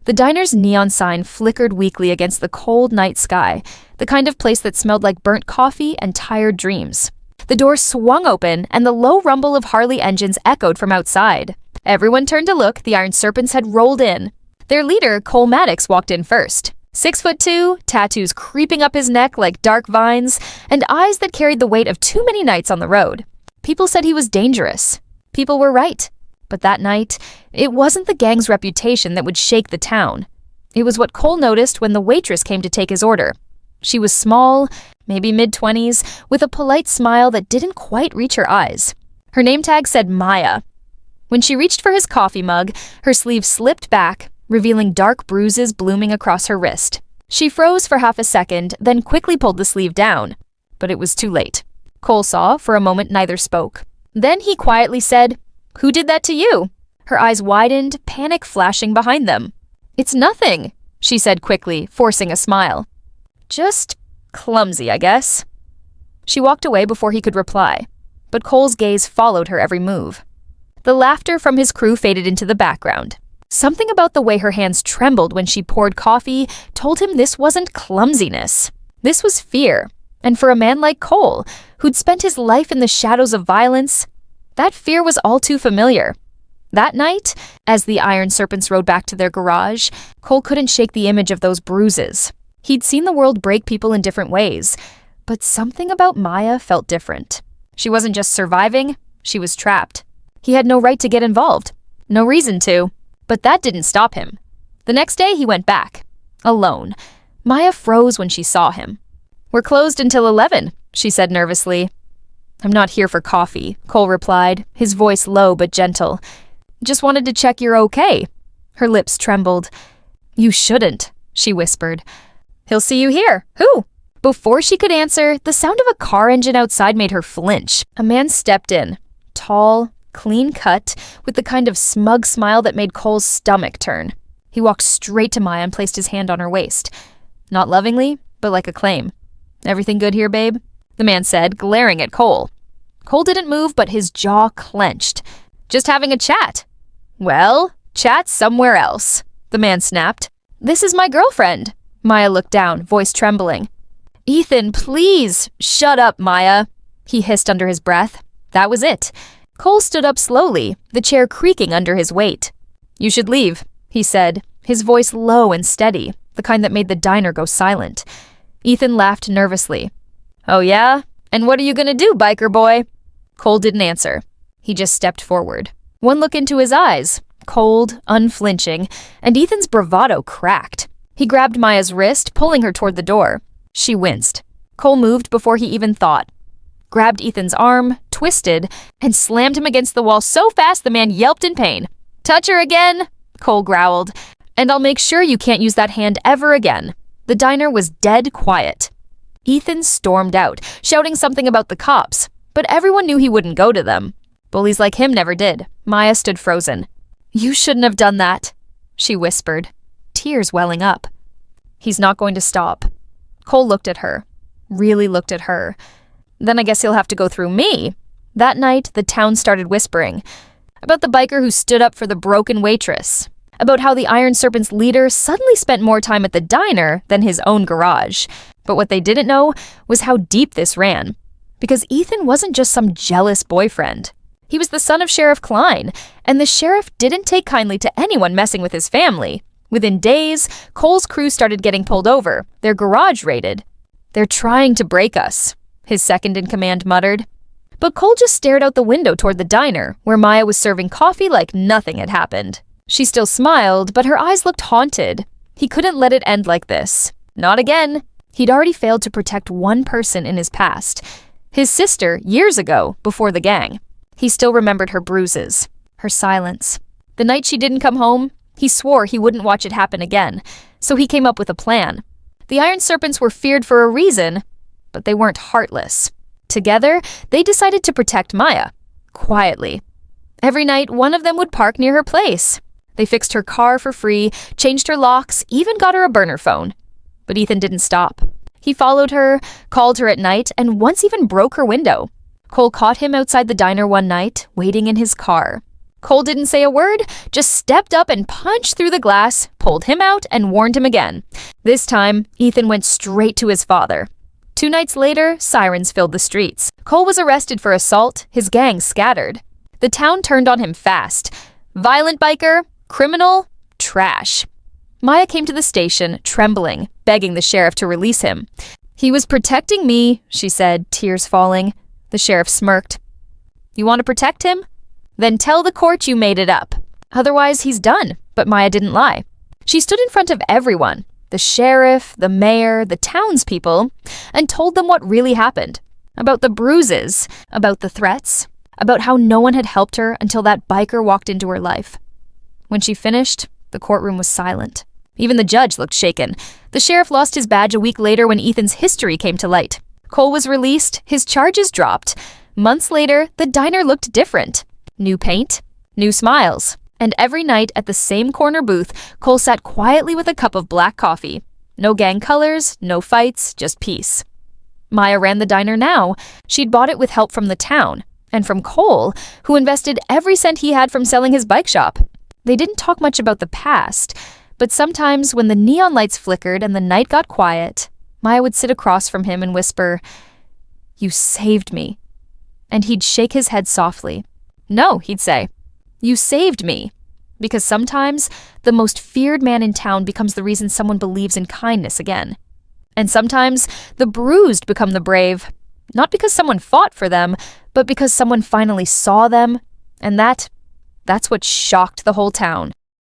The diner's neon sign flickered weakly against the cold night sky, the kind of place that smelled like burnt coffee and tired dreams. The door swung open, and the low rumble of Harley engines echoed from outside. Everyone turned to look. The Iron Serpents had rolled in. Their leader, Cole Maddox, walked in first. 6'2", tattoos creeping up his neck like dark vines, and eyes that carried the weight of too many nights on the road. People said he was dangerous. People were right. But that night, it wasn't the gang's reputation that would shake the town. It was what Cole noticed when the waitress came to take his order. She was small, maybe mid-20s, with a polite smile that didn't quite reach her eyes. Her name tag said Maya. When she reached for his coffee mug, her sleeve slipped back, revealing dark bruises blooming across her wrist. She froze for half a second, then quickly pulled the sleeve down. But it was too late. Cole saw. For a moment, neither spoke. Then he quietly said, "Who did that to you?" Her eyes widened, panic flashing behind them. "It's nothing," she said quickly, forcing a smile. "Just clumsy, I guess." She walked away before he could reply, but Cole's gaze followed her every move. The laughter from his crew faded into the background. Something about the way her hands trembled when she poured coffee told him this wasn't clumsiness. This was fear. And for a man like Cole, who'd spent his life in the shadows of violence, that fear was all too familiar. That night, as the Iron Serpents rode back to their garage, Cole couldn't shake the image of those bruises. He'd seen the world break people in different ways, but something about Maya felt different. She wasn't just surviving, she was trapped. He had no right to get involved. No reason to. But that didn't stop him. The next day, he went back. Alone. Maya froze when she saw him. "We're closed until 11, she said nervously. "I'm not here for coffee," Cole replied, his voice low but gentle. "Just wanted to check you're okay." Her lips trembled. "You shouldn't," she whispered. "He'll see you here. Who?" Before she could answer, the sound of a car engine outside made her flinch. A man stepped in. Tall, clean cut, with the kind of smug smile that made Cole's stomach turn. He walked straight to Maya and placed his hand on her waist. Not lovingly, but like a claim. "Everything good here, babe?" the man said, glaring at Cole. Cole didn't move, but his jaw clenched. "Just having a chat." "Well, chat somewhere else," the man snapped. "This is my girlfriend." Maya looked down, voice trembling. "Ethan, please." "Shut up, Maya," he hissed under his breath. That was it. Cole stood up slowly, the chair creaking under his weight. "You should leave," he said, his voice low and steady, the kind that made the diner go silent. Ethan laughed nervously. "Oh yeah? And what are you gonna do, biker boy?" Cole didn't answer. He just stepped forward. One look into his eyes, cold, unflinching, and Ethan's bravado cracked. He grabbed Maya's wrist, pulling her toward the door. She winced. Cole moved before he even thought. Grabbed Ethan's arm, twisted, and slammed him against the wall so fast the man yelped in pain. "Touch her again," Cole growled, "and I'll make sure you can't use that hand ever again." The diner was dead quiet. Ethan stormed out, shouting something about the cops, but everyone knew he wouldn't go to them. Bullies like him never did. Maya stood frozen. "You shouldn't have done that," she whispered, tears welling up. "He's not going to stop." Cole looked at her, really looked at her. "Then I guess he'll have to go through me." That night, the town started whispering about the biker who stood up for the broken waitress, about how the Iron Serpent's leader suddenly spent more time at the diner than his own garage. But what they didn't know was how deep this ran. Because Ethan wasn't just some jealous boyfriend. He was the son of Sheriff Klein, and the sheriff didn't take kindly to anyone messing with his family. Within days, Cole's crew started getting pulled over, their garage raided. "They're trying to break us," his second-in-command muttered. But Cole just stared out the window toward the diner, where Maya was serving coffee like nothing had happened. She still smiled, but her eyes looked haunted. He couldn't let it end like this. Not again. He'd already failed to protect one person in his past. His sister, years ago, before the gang. He still remembered her bruises, her silence. The night she didn't come home, he swore he wouldn't watch it happen again, so he came up with a plan. The Iron Serpents were feared for a reason, but they weren't heartless. Together, they decided to protect Maya. Quietly. Every night, one of them would park near her place. They fixed her car for free, changed her locks, even got her a burner phone. But Ethan didn't stop. He followed her, called her at night, and once even broke her window. Cole caught him outside the diner one night, waiting in his car. Cole didn't say a word, just stepped up and punched through the glass, pulled him out, and warned him again. This time, Ethan went straight to his father. 2 nights later, sirens filled the streets. Cole was arrested for assault, his gang scattered. The town turned on him fast. Violent biker, criminal, trash. Maya came to the station, trembling, begging the sheriff to release him. "He was protecting me," she said, tears falling. The sheriff smirked. "You want to protect him? Then tell the court you made it up. Otherwise, he's done." But Maya didn't lie. She stood in front of everyone, the sheriff, the mayor, the townspeople, and told them what really happened. About the bruises, about the threats, about how no one had helped her until that biker walked into her life. When she finished, the courtroom was silent. Even the judge looked shaken. The sheriff lost his badge a week later when Ethan's history came to light. Cole was released, his charges dropped. Months later, the diner looked different. New paint, new smiles. And every night at the same corner booth, Cole sat quietly with a cup of black coffee. No gang colors, no fights, just peace. Maya ran the diner now. She'd bought it with help from the town. And from Cole, who invested every cent he had from selling his bike shop. They didn't talk much about the past, but sometimes when the neon lights flickered and the night got quiet, Maya would sit across from him and whisper, "You saved me." And he'd shake his head softly. "No," he'd say, "you saved me." Because sometimes the most feared man in town becomes the reason someone believes in kindness again. And sometimes the bruised become the brave, not because someone fought for them, but because someone finally saw them, and that's what shocked the whole town.